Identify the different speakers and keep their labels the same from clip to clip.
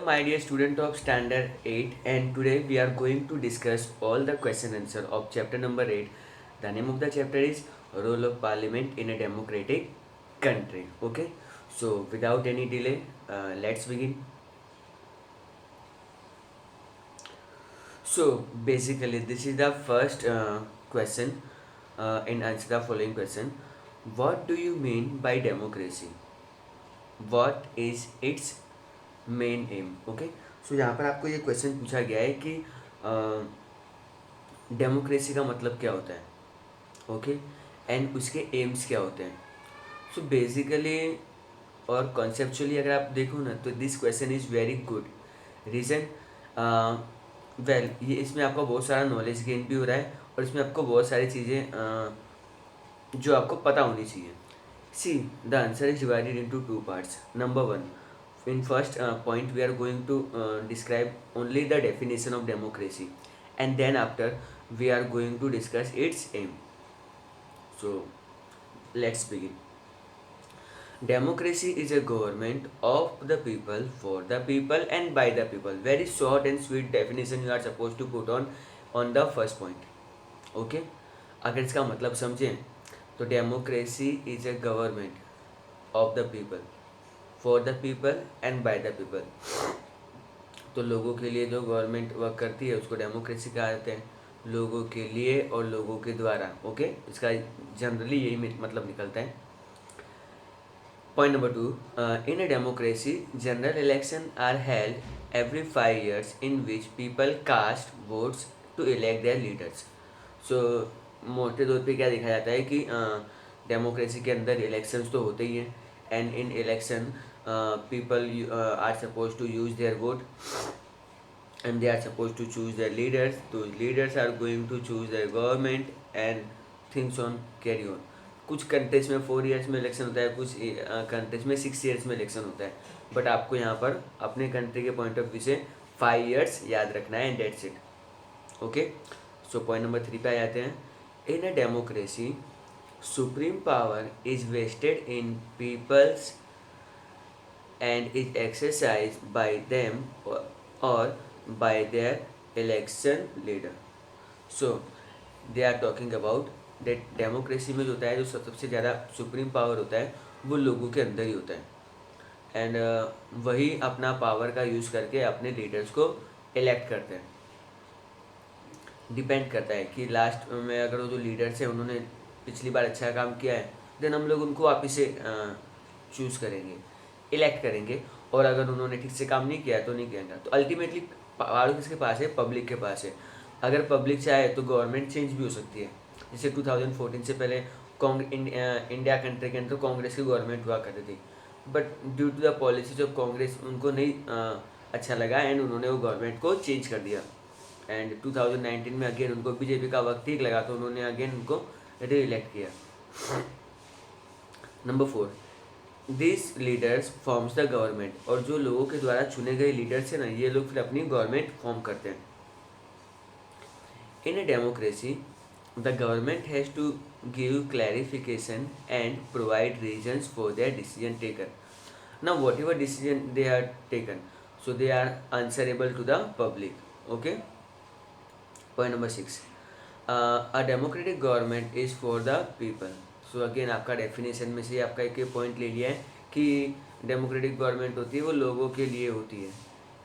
Speaker 1: my dear student of standard 8, and today we are going to discuss all the question answer of chapter number 8. The name of the chapter is Role of Parliament in a Democratic Country. Okay, so without any delay, let's begin. So basically, this is the first question in answer the following question. What do you mean by democracy? What is its main aim? Okay, so यहाँ पर आपको ये question पूछा गया है कि democracy का मतलब क्या होता है, ओके, एंड उसके एम्स क्या होते हैं. सो बेसिकली और कॉन्सेप्चुअली अगर आप देखो ना तो this question is very good. Reason, well ये इसमें आपको बहुत सारा नॉलेज गेन भी हो रहा है और इसमें आपको बहुत सारी चीज़ें जो आपको पता होनी चाहिए. See the answer is divided into two parts. Number one, in first point we are going to describe only the definition of democracy, and then after we are going to discuss its aim. So let's begin. Democracy is a government of the people, for the people, and by the people. Very short and sweet definition you are supposed to put on the first point. Okay, अगर इसका मतलब समझें तो democracy is a government of the people, for the people and by the people. तो लोगों के लिए जो गवर्नमेंट वर्क करती है उसको डेमोक्रेसी कहा जाता है. लोगों के लिए और लोगों के द्वारा. ओके, इसका जनरली यही मतलब निकलता है. Point number two, in a democracy general election are held every 5 years in which people cast votes to elect their leaders. So मोटे तौर पे क्या देखा जाता है कि डेमोक्रेसी के अंदर इलेक्शंस तो होते ही हैं, and in election people are supposed to use their vote and they are supposed to choose their leaders. Those leaders are going to choose their government and things on carry on. कुछ countries में 4 years में election होता है, कुछ countries में 6 years में election होता है, बट आपको यहाँ पर अपने कंट्री के पॉइंट ऑफ व्यू से 5 years याद रखना है, and that's it. Okay, so point number 3 पे आ जाते हैं. In a democracy supreme power is vested in peoples and is exercised by them or by their election leader. So they are talking about that democracy में जो होता है, जो सबसे ज़्यादा सुप्रीम पावर होता है वो लोगों के अंदर ही होता है, एंड वही अपना पावर का यूज़ करके अपने लीडर्स को इलेक्ट करते हैं. डिपेंड करता है कि लास्ट में अगर वो जो लीडर्स हैं उन्होंने पिछली बार अच्छा काम किया है देन हम लोग उनको वापस से चूज़ करेंगे, इलेक्ट करेंगे, और अगर उन्होंने ठीक से काम नहीं किया तो नहीं करेंगे. तो अल्टीमेटली पावर किसके पास है? पब्लिक के पास है. अगर पब्लिक चाहे तो गवर्नमेंट चेंज भी हो सकती है. जैसे 2014 से पहले इंडिया कंट्री के अंदर कांग्रेस की गवर्नमेंट हुआ करती थी, but due to the policies of Congress उनको नहीं अच्छा लगा एंड उन्होंने वो गवर्नमेंट को चेंज कर दिया. एंड 2019 में अगेन उनको बीजेपी का वक्त ठीक लगा तो उन्होंने अगेन उनको री इलेक्ट किया. Number 4, this leaders forms the government. और जो लोगों के द्वारा चुने गए लीडर्स हैं ना, ये लोग फिर अपनी गवर्नमेंट फॉर्म करते हैं. In a democracy the government has to give clarification and provide reasons for their decision taken. Now whatever decision they are taken, so they are answerable to the public. Okay, point number 6, a democratic government is for the people. So again आपका definition में से आपका एक point ले लिया है कि democratic government होती है वो लोगों के लिए होती है,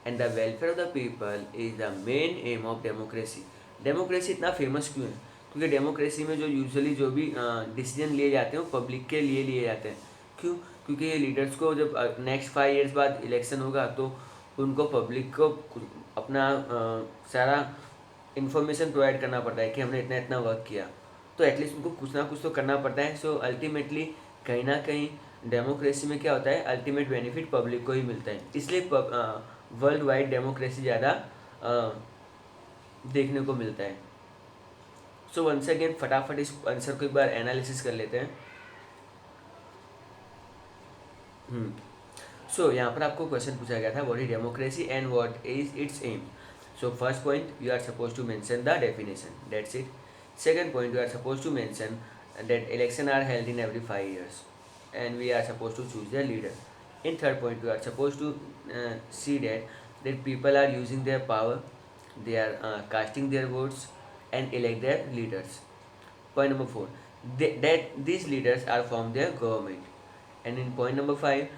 Speaker 1: and the welfare of the people is the main M of democracy. Democracy इतना फेमस क्यों है? क्योंकि डेमोक्रेसी में जो यूजुअली जो भी डिसीजन लिए जाते हैं वो पब्लिक के लिए लिए जाते हैं. क्यों? क्योंकि ये लीडर्स को जब नेक्स्ट 5 years बाद इलेक्शन होगा तो उनको पब्लिक को अपना सारा इन्फॉर्मेशन प्रोवाइड करना पड़ता है कि हमने इतना इतना वर्क किया, तो एटलीस्ट उनको कुछ ना कुछ तो करना पड़ता है. सो अल्टीमेटली कहीं ना कहीं डेमोक्रेसी में क्या होता है, अल्टीमेट बेनिफिट पब्लिक को ही मिलता है. इसलिए वर्ल्ड वाइड डेमोक्रेसी ज़्यादा देखने को मिलता है. सो वंस अगेन फटाफट इस आंसर को एक बार एनालिसिस कर लेते हैं. सो यहाँ पर आपको क्वेश्चन पूछा गया था, what is democracy and what is its aim. So first point, you are supposed to mention the definition. That's it. Second point, you are supposed to mention that election are held in every 5 years, and we are supposed to choose their leader. In third point, you are supposed to see that that people are using their power, they are casting their votes and elect their leaders. Point number 4, that these leaders are from their government. And in point number 5,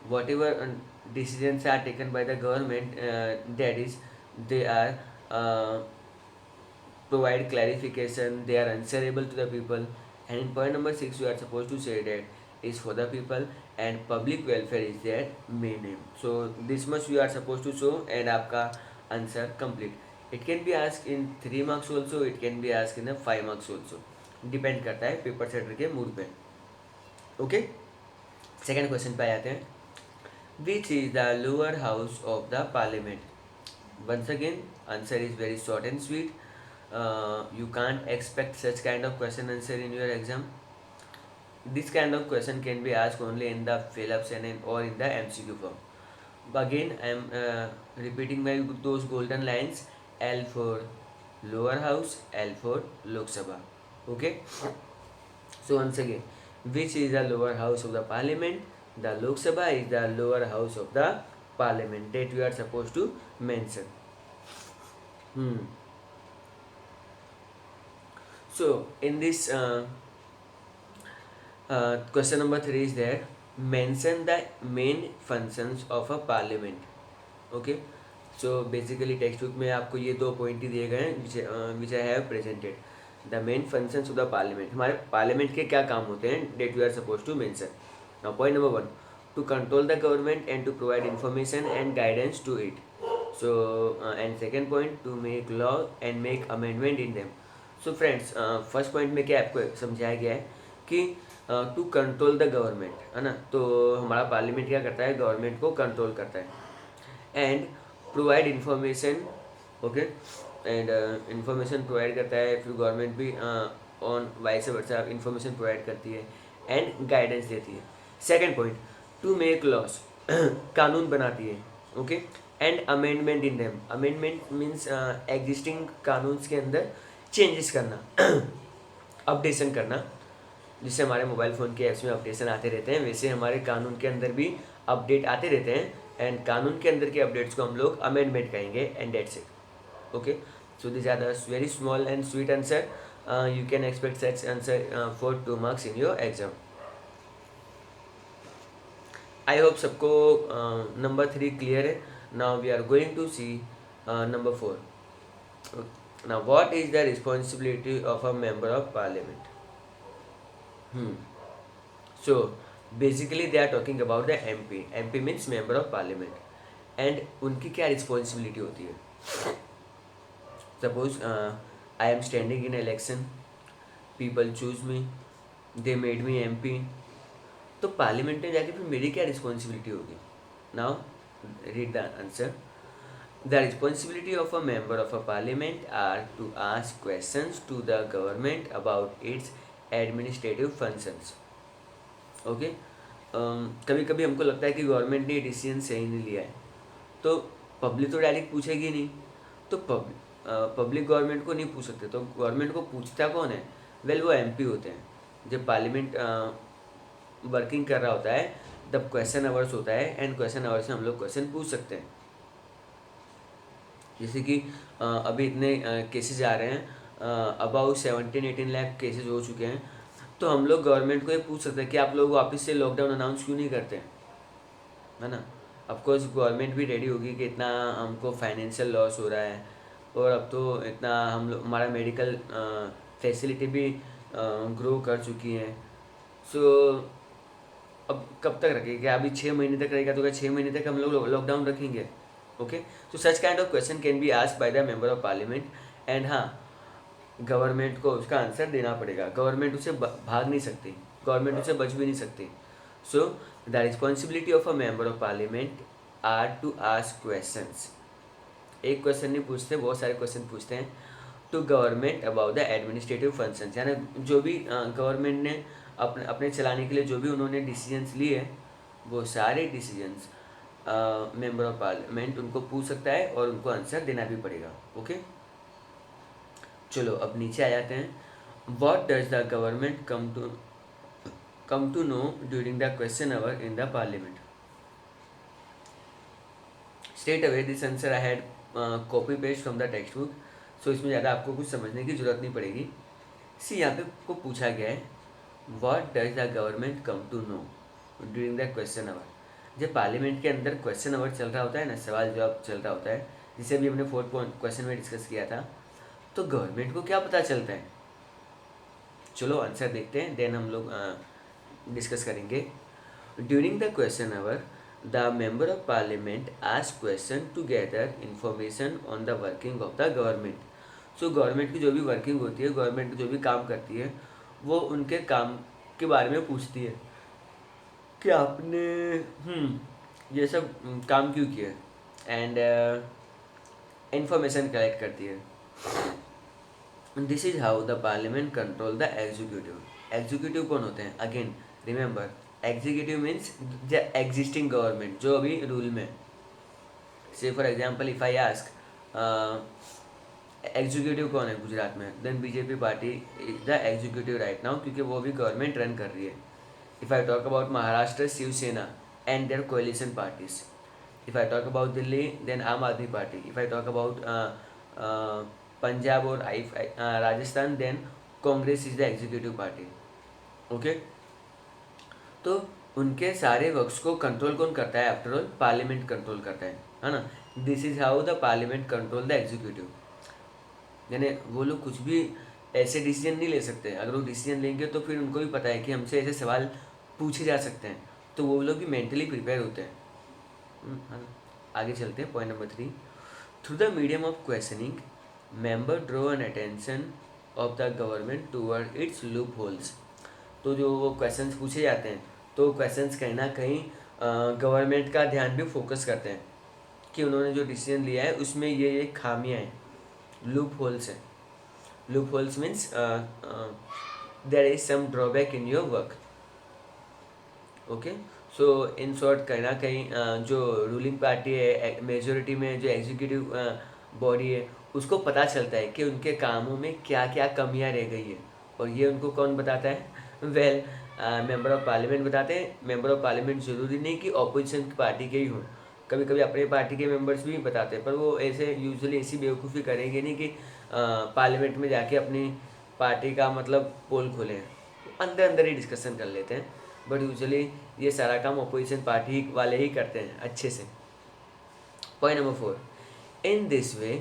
Speaker 1: whatever decisions are taken by the government, that is, they are uh, provide clarification, they are answerable to the people. And in point number 6, you are supposed to say that is for the people and public welfare is their main aim. So this much you are supposed to show and आपका answer complete. It can be asked in 3 marks also, it can be asked in a 5 marks also, depend करता है paper setter के mood पे. Okay, second question पे आते हैं. Which is the lower house of the parliament? Once again answer is very short and sweet. You can't expect such kind of question answer in your exam. This kind of question can be asked only in the fill-ups and or in the MCQ form. But again, I am repeating those golden lines. L for lower house, L for Lok Sabha. Okay. So once again, which is the lower house of the parliament? The Lok Sabha is the lower house of the parliament that you are supposed to mention. So in this question number 3 is there, mention the main functions of a parliament. Okay, so basically text book में आपको ये 2 point ही दिए गए हैं which I have presented. The main functions of the parliament, हमारे parliament के क्या काम होते हैं that you are supposed to mention. Now point number 1, to control the government and to provide information and guidance to it. So and second point, to make law and make amendment in them. So friends, first point में क्या आपको समझाया गया है कि to control the government, है ना. तो हमारा पार्लियामेंट क्या करता है, गवर्नमेंट को कंट्रोल करता है. And provide information. Okay, and information provide करता है, फिर गवर्नमेंट भी on vice versa information provide करती है एंड गाइडेंस देती है. Second point, to make laws, कानून बनाती है. Okay, and amendment in them. Amendment means existing कानून के अंदर चेंजेस करना, अपडेशन करना. जिससे हमारे मोबाइल फ़ोन के ऐप्स में अपडेशन आते रहते हैं, वैसे हमारे कानून के अंदर भी अपडेट आते रहते हैं. एंड कानून के अंदर के अपडेट्स को हम लोग अमेंडमेंट कहेंगे. And that's it. Okay, so this are the very small and sweet answer. You can expect such answer for 2 marks in your exam. I hope सबको नंबर 3 क्लियर है. Now we are going to see number 4. Now, what is the responsibility of a member of parliament? So, basically they are talking about the MP. MP means member of parliament. And उनकी क्या responsibility होती है? Suppose I am standing in election, people choose me, they made me MP. तो parliament में जाके फिर मेरी क्या रिस्पॉन्सिबिलिटी होगी? Now, read the answer. The responsibility of a member of a parliament are to ask questions to the government about its administrative functions. Okay? कभी कभी हमको लगता है कि गवर्नमेंट ने डिसीजन सही नहीं लिया है, तो पब्लिक तो डायरेक्ट पूछेगी नहीं, तो पब्लिक गवर्नमेंट को नहीं पूछ सकते. तो गवर्नमेंट को पूछता कौन है? वेल, वो MP होते हैं. जब पार्लियामेंट वर्किंग कर रहा होता है तब क्वेश्चन आवर्स होता है, एंड क्वेश्चन आवर्स से हम लोग क्वेश्चन पूछ सकते हैं. जैसे कि अभी इतने केसेस आ रहे हैं, अबाउट 17-18 लाख केसेस हो चुके हैं. तो हम लोग गवर्नमेंट को ये पूछ सकते हैं कि आप लोग वापस से लॉकडाउन अनाउंस क्यों नहीं करते, है ना. ऑफकोर्स गवर्नमेंट भी रेडी होगी कि इतना हमको फाइनेंशियल लॉस हो रहा है, और अब तो इतना हम लोग हमारा मेडिकल फैसिलिटी भी ग्रो कर चुकी हैं. सो अब कब तक रखेगा? अभी 6 महीने तक रहेगा, तो क्या 6 महीने तक हम लोग लॉकडाउन रखेंगे? ओके, तो सच kind of question can be asked by the member of parliament. And हाँ, गवर्नमेंट को उसका आंसर देना पड़ेगा. गवर्नमेंट उसे भाग नहीं सकती, गवर्नमेंट उसे बच भी नहीं सकती. So the responsibility of a member of parliament are to ask questions. एक क्वेश्चन नहीं पूछते, बहुत सारे क्वेश्चन पूछते हैं. To government about the administrative functions, यानी जो भी गवर्नमेंट ने अपने चलाने के लिए जो भी उन्होंने डिसीजंस लिए, वो सारे डिसीजंस मेंबर ऑफ पार्लियामेंट उनको पूछ सकता है और उनको आंसर देना भी पड़ेगा. ओके, चलो अब नीचे आ जाते हैं. What does the government come to know during the question hour in the parliament? Straight away this answer I had copy paste from the text book, so इसमें ज़्यादा आपको कुछ समझने की जरूरत नहीं पड़ेगी। सी यहाँ पे को पूछा गया है what does the government come to know during the question hour. जब पार्लियामेंट के अंदर क्वेश्चन आवर चल रहा होता है ना, सवाल जवाब चल रहा होता है, जिसे भी हमने 4th क्वेश्चन में डिस्कस किया था, तो गवर्नमेंट को क्या पता चलता है। चलो आंसर देखते हैं, देन हम लोग डिस्कस करेंगे। During the question hour the member of parliament ask question to gather information on the working of the government. So government की जो भी वर्किंग होती है, गवर्नमेंट जो भी काम करती है, वो उनके काम के बारे में पूछती है कि आपने ये सब काम क्यों किया, एंड इंफॉर्मेशन कलेक्ट करती है। This is how the parliament control the executive. Executive कौन होते हैं? Again remember, executive means the existing government, जो अभी रूल में। Say for example if I ask executive कौन है गुजरात में, then BJP party is the executive right now, क्योंकि वो भी गवर्नमेंट रन कर रही है। If I talk about Maharashtra, Shivsena and their coalition parties. If I talk about Delhi, then आम Aadmi Party. If I talk about Punjab और Rajasthan, then Congress is the executive party. Okay, तो उनके सारे वर्क्स को कंट्रोल कौन करता है? आफ्टर ऑल पार्लियामेंट कंट्रोल करता है ना। This is how the parliament control the executive. यानी वो लोग कुछ भी ऐसे डिसीजन नहीं ले सकते। अगर वो डिसीजन लेंगे तो फिर उनको भी पता है कि हमसे ऐसे सवाल पूछे जा सकते हैं, तो वो लोग भी मेंटली प्रिपेयर होते हैं। आगे चलते हैं, point number 3। Through the medium of questioning member draw an attention of the government toward it's loop holes. तो जो वो क्वेश्चंस पूछे जाते हैं, तो क्वेश्चंस कहीं ना कहीं गवर्नमेंट का ध्यान भी फोकस करते हैं कि उन्होंने जो डिसीजन लिया है उसमें ये खामियां हैं, लूप होल्स हैं। Loopholes means there is some drawback in your work. Okay, so in short कहीं ना कहीं जो रूलिंग पार्टी है, मेजोरिटी में जो एग्जीक्यूटिव बॉडी है, उसको पता चलता है कि उनके कामों में क्या क्या कमियां रह गई है, और ये उनको कौन बताता है? वेल, मेंबर ऑफ पार्लियामेंट बताते हैं। मेंबर ऑफ पार्लियामेंट जरूरी नहीं कि ऑपोजिशन पार्टी के ही हों, कभी कभी अपने पार्टी के मेंबर्स भी बताते हैं, पर वो ऐसे यूजुअली ऐसी बेवकूफ़ी करेंगे नहीं कि पार्लियामेंट में जाके अपनी पार्टी का मतलब पोल खोलें, अंदर अंदर ही डिस्कशन कर लेते हैं। बट यूजुअली ये सारा काम अपोजिशन पार्टी वाले ही करते हैं अच्छे से। Point number 4, in this way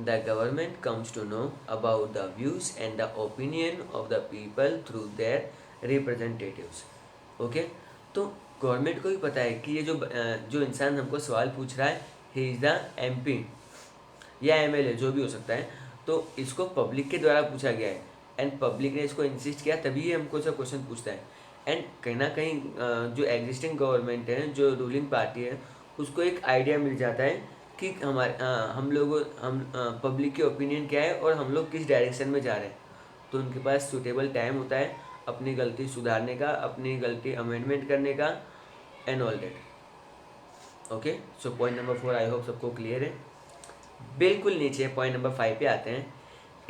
Speaker 1: the government comes to know about the views and the opinion of the people through their representatives. Okay, तो गवर्नमेंट को भी पता है कि ये जो इंसान हमको सवाल पूछ रहा है, ही इज़ द एमपी या एमएलए, जो भी हो सकता है, तो इसको पब्लिक के द्वारा पूछा गया है, एंड पब्लिक ने इसको इंसिस्ट किया, तभी ये हमको सब क्वेश्चन पूछता है। एंड कहीं ना कहीं जो एग्जिस्टिंग गवर्नमेंट है, जो रूलिंग पार्टी है, उसको एक आइडिया मिल जाता है कि हम पब्लिक की ओपिनियन क्या है और हम लोग किस डायरेक्शन में जा रहे हैं। तो उनके पास सूटेबल टाइम होता है अपनी गलती सुधारने का, अपनी गलती अमेंडमेंट करने का, and all that. Okay, so point number 4 I hope सबको क्लियर है। बिल्कुल नीचे पॉइंट नंबर 5 पे आते हैं।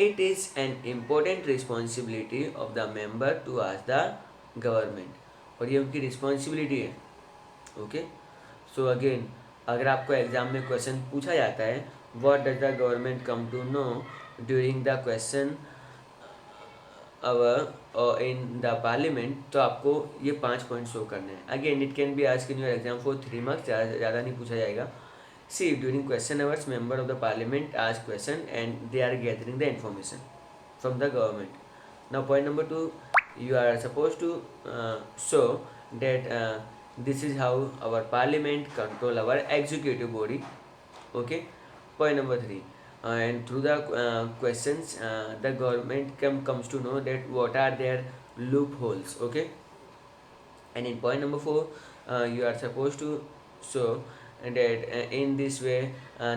Speaker 1: It is an important responsibility of the member to ask the government, और ये उनकी रिस्पॉन्सिबिलिटी है। ओके, सो अगेन अगर आपको एग्जाम में क्वेश्चन पूछा जाता है what does the government come to know during the question hour in the parliament, तो आपको ये 5 पॉइंट शो करने हैं। Again it can be asked in your exam for 3 marks, ज़्यादा नहीं पूछा जाएगा। See, during question hours, member of the parliament ask question and they are gathering the information from the government. Now, point number 2, you are supposed to show that this is how our parliament control our executive body. Okay. Point number 3, and through the questions, the government comes to know that what are their loopholes. Okay. And in point number 4, you are supposed to show that in this way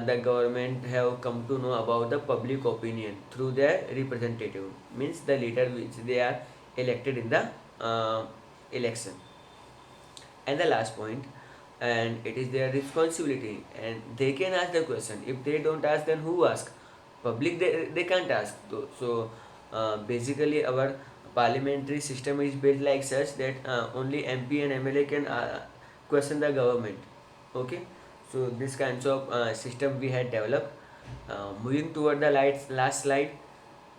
Speaker 1: the government have come to know about the public opinion through their representative, means the leader which they are elected in the election. And the last point, and it is their responsibility, and they can ask the question. If they don't ask, then who ask? Public, they can't ask. So basically our parliamentary system is built like such that only MP and MLA can question the government. Okay, So this kinds of system we had developed. Moving toward the last slide,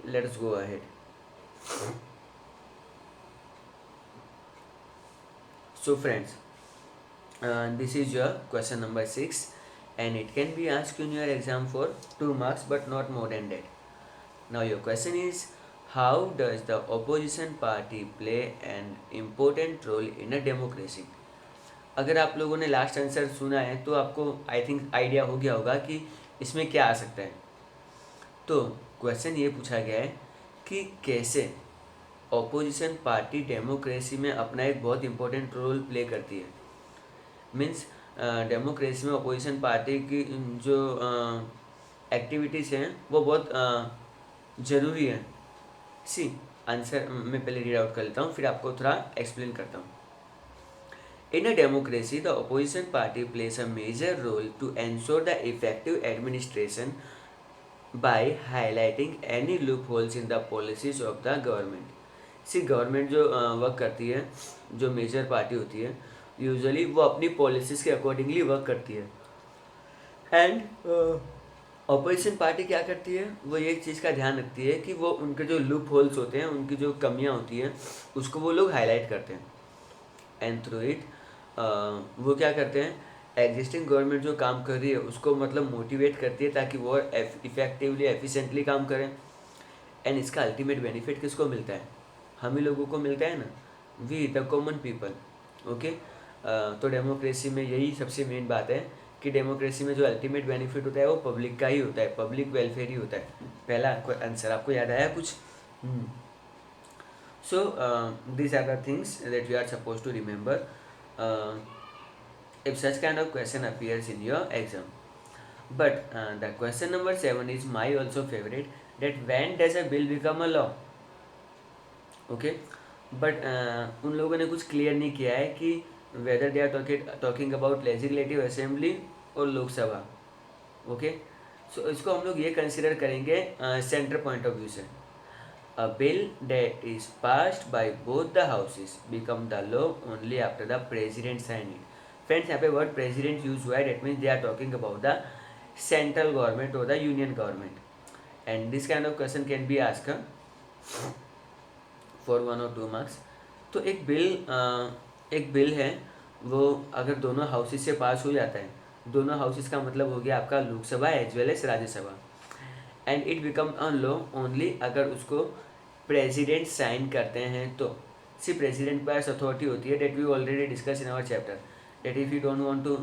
Speaker 1: let's go ahead. So friends, this is your question number 6, and it can be asked in your exam for 2 marks but not more than that. Now your question is, how does the opposition party play an important role in a democracy? अगर आप लोगों ने last answer सुना है तो आपको I think idea हो गया होगा कि इसमें क्या आ सकता है. तो क्वेश्चन ये पूछा गया है कि कैसे ऑपोजिशन पार्टी डेमोक्रेसी में अपना एक बहुत इंपॉर्टेंट रोल प्ले करती है. मीन्स डेमोक्रेसी में अपोजिशन पार्टी की जो एक्टिविटीज़ हैं वो बहुत ज़रूरी है. सी आंसर मैं पहले रीड आउट कर लेता हूँ, फिर आपको थोड़ा एक्सप्लेन करता हूँ. In a democracy, the opposition party plays a major role to ensure the effective administration by highlighting any loopholes in the policies of the government. See government जो वर्क करती है, जो मेजर पार्टी होती है, usually वो अपनी policies के accordingly work करती है. एंड ऑपोजिशन पार्टी क्या करती है, वो ये चीज़ का ध्यान रखती है कि वो उनके जो लूप होल्स होते हैं, उनकी जो कमियां होती हैं, उसको वो लोग हाईलाइट करते हैं. एंड थ्रू इट वो क्या करते हैं, एग्जिस्टिंग गवर्नमेंट जो काम कर रही है उसको मतलब मोटिवेट करती है ताकि वो इफ़ेक्टिवली एफिशिएंटली काम करें. एंड इसका अल्टीमेट बेनिफिट किसको मिलता है, हम ही लोगों को मिलता है ना, we the common people. Okay, तो डेमोक्रेसी में यही सबसे मेन बात है कि डेमोक्रेसी में जो अल्टीमेट बेनिफिट होता है वो पब्लिक का ही होता है, पब्लिक वेलफेयर ही होता है. पहला आंसर आपको याद आया कुछ? सो these are the things that you are supposed to remember if such kind of question appears in your exam. But the question number 7 is my also favorite, that when does a bill become a law? Okay, but उन लोगों ने कुछ clear नहीं किया है कि whether they are talking about legislative assembly और Lok Sabha. Okay, सो इसको हम लोग ये कंसिडर करेंगे सेंटर पॉइंट ऑफ व्यू से. A bill that is passed by both the houses become the law only after the president sign it. Friends, यहाँ पे word president use हुआ है, that means they are talking about the central government or the union government. And this kind of question can be asked for 1 or 2 marks. तो एक bill है, वो अगर दोनों हाउसेस से पास हो जाता है, दोनों हाउसेस का मतलब हो गया आपका Lok Sabha as well as Rajya Sabha. And it become a law only अगर उसको प्रेसिडेंट साइन करते हैं. तो सी प्रेसिडेंट के पास अथॉरिटी होती है, that we already discuss in our chapter, that if you don't want to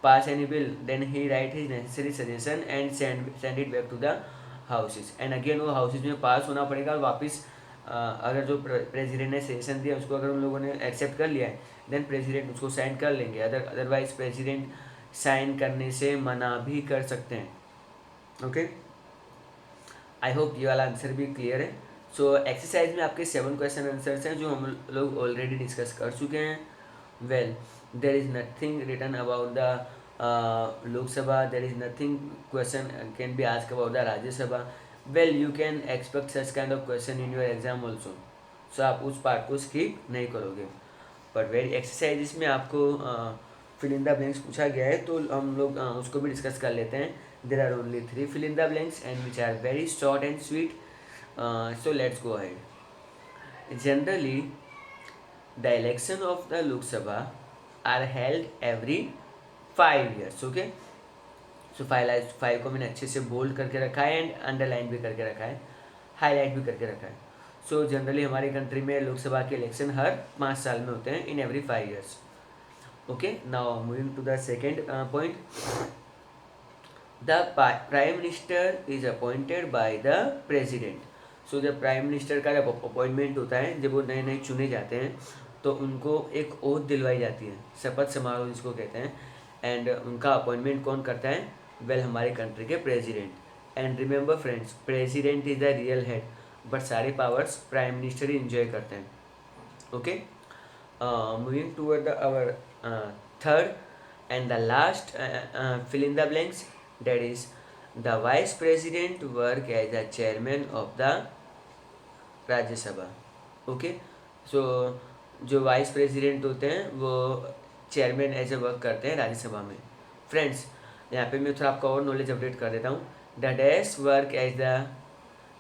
Speaker 1: pass any bill then he write his necessary suggestion and send it back to the houses. And again वो houses में pass होना पड़ेगा, और वापस अगर जो president ने suggestion दिया उसको अगर उन लोगों ने एक्सेप्ट कर लिया है देन प्रेसिडेंट उसको साइन कर लेंगे. अदरवाइज प्रेसिडेंट साइन करने से मना भी कर सकते हैं. ओके, आई होप ये वाला आंसर भी क्लियर है. सो एक्सरसाइज में आपके 7 क्वेश्चन आंसर्स हैं जो हम लोग ऑलरेडी डिस्कस कर चुके हैं. Well, there is nothing written about the Lok Sabha, there is nothing question can be ask about the Rajya Sabha. Well, you can expect such kind of question in your exam also. So आप उस part को skip नहीं करोगे. But very exercise में आपको fill in the blanks पूछा गया है, तो हम लोग उसको भी डिस्कस कर लेते हैं. There are only 3 fill in the blanks and which are very short and sweet. So let's go ahead. Generally, the election of the Lok Sabha are held every 5 years. Okay. So 5 को मैंने अच्छे से bold करके रखा है and underline भी करके रखा है, हाईलाइट भी करके रखा है. सो जनरली हमारी कंट्री में लोकसभा के इलेक्शन हर 5 साल में होते हैं, in every 5 years. Okay. Now moving to the second point. The Prime Minister is appointed by the President. So जब प्राइम मिनिस्टर का जब अपॉइंटमेंट होता है, जब वो नए नए चुने जाते हैं तो उनको एक ओथ दिलवाई जाती है, शपथ समारोह जिसको कहते हैं. एंड उनका अपॉइंटमेंट कौन करता है? वेल, हमारे कंट्री के president. And remember friends, president is the real head, but सारे पावर्स प्राइम मिनिस्टर ही इंजॉय करते हैं. Okay, moving toward our third and the last fill in the blanks, that is the vice president work as the chairman of the Rajya Sabha. Okay, so जो vice president होते हैं वो chairman as a work करते हैं राज्यसभा में. Friends, यहाँ पे मैं थोड़ा आपका और नॉलेज अपडेट कर देता हूँ. The dash work as the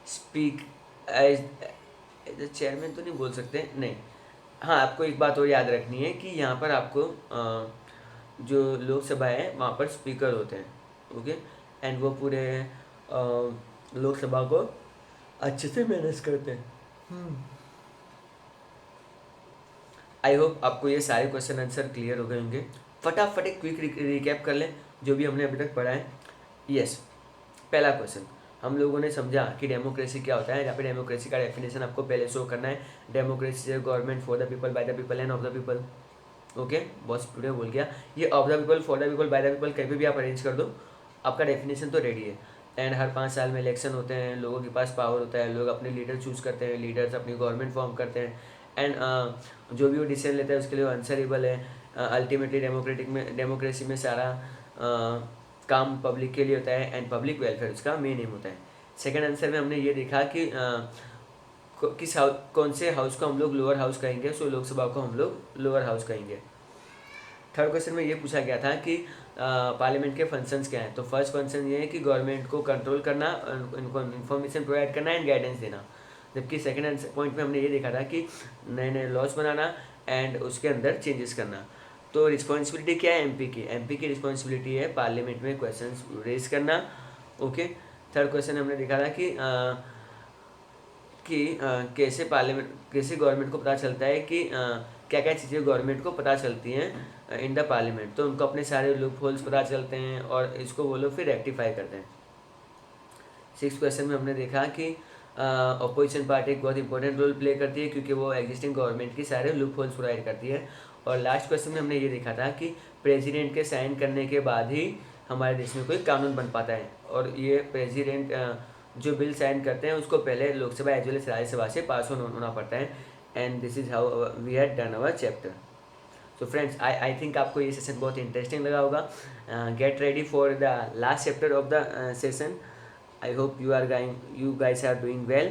Speaker 1: speak as as chairman तो नहीं बोल सकते, नहीं. हाँ, आपको एक बात और याद रखनी है कि यहाँ पर आपको जो लोकसभा है वहाँ पर स्पीकर होते हैं. ओके. एंड वो पूरे लोकसभा को अच्छे से मैनेज करते हैं. आई होप आपको ये सारे क्वेश्चन आंसर क्लियर हो गए होंगे. फटाफट एक क्विक रिकैप कर लें जो भी हमने अभी तक पढ़ा है. यस. पहला क्वेश्चन, हम लोगों ने समझा कि डेमोक्रेसी क्या होता है. यहाँ पे डेमोक्रेसी का डेफिनेशन आपको पहले शो करना है. Democracy is government for the people, by the people end of the people. Okay, बहुत स्पीड में बोल गया. ये of the people, for the people, by the people कहीं पे भी आप अरेंज कर दो, आपका डेफिनेशन तो रेडी है. एंड हर 5 साल में इलेक्शन होते हैं, लोगों के पास पावर होता है, लोग अपने लीडर चूज़ करते हैं, लीडर्स अपनी गवर्नमेंट फॉर्म करते हैं. एंड जो भी वो डिसीजन लेता है उसके लिए वो आंसरेबल है. अल्टीमेटली डेमोक्रेसी में सारा काम पब्लिक के लिए होता है एंड पब्लिक वेलफेयर उसका मेन एम होता है. सेकंड आंसर में हमने ये देखा कि किस कौन से हाउस को हम लोग लोअर हाउस कहेंगे. सो लोकसभा को हम लोग लोअर हाउस कहेंगे. थर्ड क्वेश्चन में ये पूछा गया था कि पार्लियामेंट के फंक्शंस क्या हैं. तो फर्स्ट फंक्शन ये है कि गवर्नमेंट को कंट्रोल करना, उनको इन्फॉर्मेशन प्रोवाइड करना एंड गाइडेंस देना. जबकि सेकंड पॉइंट में हमने ये देखा था कि नए नए लॉज बनाना एंड उसके अंदर चेंजेस करना. तो रिस्पॉन्सिबिलिटी क्या है एमपी की. एमपी की रिस्पॉन्सिबिलिटी है पार्लियामेंट में क्वेश्चन रेज करना. ओके. थर्ड क्वेश्चन हमने देखा था कि कैसे गवर्नमेंट को पता चलता है कि क्या क्या चीज़ें गवर्नमेंट को पता चलती हैं इन द पार्लियामेंट. तो उनको अपने सारे लूप होल्स पता चलते हैं और इसको वो लोग फिर रेक्टिफाई करते हैं. सिक्स क्वेश्चन में हमने देखा कि अपोजिशन पार्टी एक बहुत इंपॉर्टेंट रोल प्ले करती है क्योंकि वो एग्जिस्टिंग गवर्नमेंट की सारे लूप होल्स प्रोवाइड करती है. और लास्ट क्वेश्चन में हमने ये देखा था कि प्रेसिडेंट के साइन करने के बाद ही हमारे देश में कोई कानून बन पाता है. और ये प्रेसिडेंट जो बिल साइन करते हैं उसको पहले Lok Sabha as well as Rajya Sabha से पास होना पड़ता है. And this is how we had done our chapter. So friends, I think आपको ये सेशन बहुत इंटरेस्टिंग लगा होगा. Get ready for the last chapter of the session. I hope you guys are doing well.